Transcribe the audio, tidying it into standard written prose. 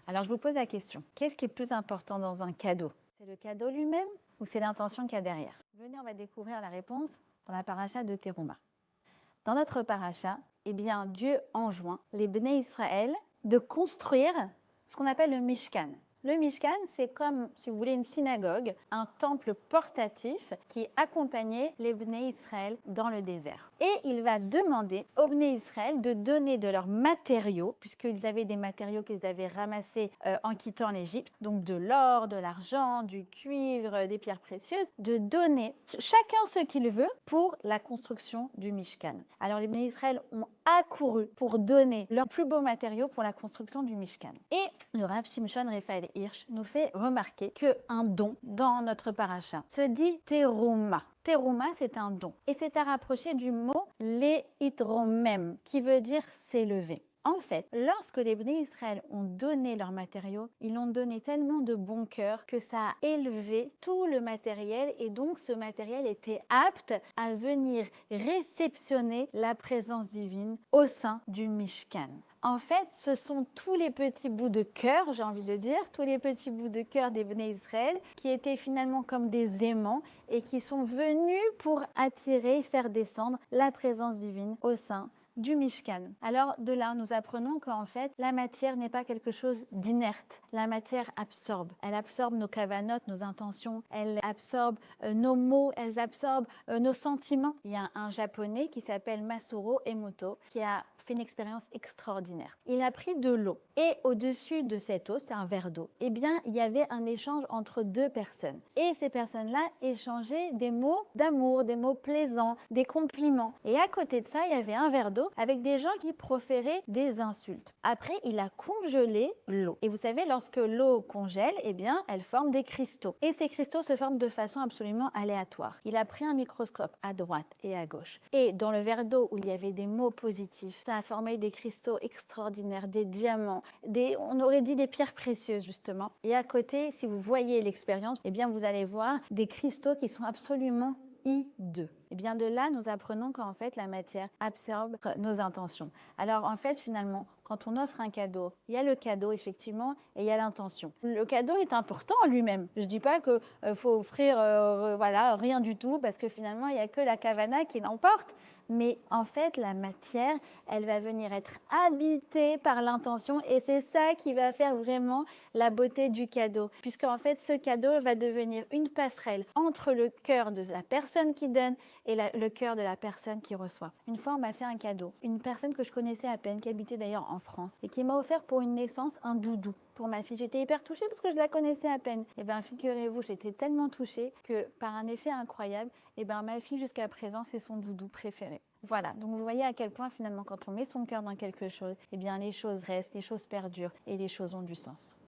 Alors je vous pose la question, qu'est-ce qui est plus important dans un cadeau? C'est le cadeau lui-même ou c'est l'intention qu'il y a derrière? Venez, on va découvrir la réponse dans la paracha de Teruma. Dans notre paracha, eh bien, Dieu enjoint les Bnei Israël de construire ce qu'on appelle le Mishkan. Le Mishkan, c'est comme, si vous voulez, une synagogue, un temple portatif qui accompagnait les Bnei Israël dans le désert. Et il va demander aux Bnei Israël de donner de leurs matériaux, puisqu'ils avaient des matériaux qu'ils avaient ramassés en quittant l'Égypte, donc de l'or, de l'argent, du cuivre, des pierres précieuses, de donner chacun ce qu'il veut pour la construction du Mishkan. Alors les Bnei Israël ont accouru pour donner leurs plus beaux matériaux pour la construction du Mishkan. Et le Rav Shimshon Raphaël Hirsch nous fait remarquer qu'un don dans notre paracha se dit teruma. Teruma, c'est un don. Et c'est à rapprocher du mot leitromem, qui veut dire s'élever. En fait, lorsque les Bnei Israël ont donné leurs matériaux, ils l'ont donné tellement de bon cœur que ça a élevé tout le matériel et donc ce matériel était apte à venir réceptionner la présence divine au sein du Mishkan. En fait, ce sont tous les petits bouts de cœur, j'ai envie de dire, tous les petits bouts de cœur des Bnei Israël qui étaient finalement comme des aimants et qui sont venus pour attirer, faire descendre la présence divine au sein du Mishkan. Alors de là, nous apprenons qu'en fait, la matière n'est pas quelque chose d'inerte. La matière absorbe. Elle absorbe nos kavanot, nos intentions. Elle absorbe nos mots. Elle absorbe nos sentiments. Il y a un japonais qui s'appelle Masuro Emoto qui a fait une expérience extraordinaire. Il a pris de l'eau et au-dessus de cette eau, c'est un verre d'eau, eh bien, il y avait un échange entre deux personnes. Et ces personnes-là échangeaient des mots d'amour, des mots plaisants, des compliments. Et à côté de ça, il y avait un verre d'eau avec des gens qui proféraient des insultes. Après, il a congelé l'eau. Et vous savez, lorsque l'eau congèle, eh bien, elle forme des cristaux. Et ces cristaux se forment de façon absolument aléatoire. Il a pris un microscope à droite et à gauche. Et dans le verre d'eau où il y avait des mots positifs, ça a formé des cristaux extraordinaires, des diamants, on aurait dit des pierres précieuses justement. Et à côté, si vous voyez l'expérience, eh bien, vous allez voir des cristaux qui sont absolument hideux. Et bien de là, nous apprenons qu'en fait, la matière absorbe nos intentions. Alors en fait, finalement, quand on offre un cadeau, il y a le cadeau effectivement et il y a l'intention. Le cadeau est important en lui-même. Je ne dis pas qu'il faut offrir voilà, rien du tout parce que finalement, il n'y a que la kavana qui l'emporte. Mais en fait, la matière, elle va venir être habitée par l'intention et c'est ça qui va faire vraiment la beauté du cadeau. Puisqu'en fait, ce cadeau va devenir une passerelle entre le cœur de la personne qui donne et le cœur de la personne qui reçoit. Une fois, on m'a fait un cadeau. Une personne que je connaissais à peine, qui habitait d'ailleurs en France et qui m'a offert pour une naissance un doudou pour ma fille. J'étais hyper touchée parce que je la connaissais à peine. Et bien, figurez-vous, j'étais tellement touchée que par un effet incroyable, et ben ma fille jusqu'à présent, c'est son doudou préféré. Voilà, donc vous voyez à quel point finalement quand on met son cœur dans quelque chose, eh bien les choses restent, les choses perdurent et les choses ont du sens.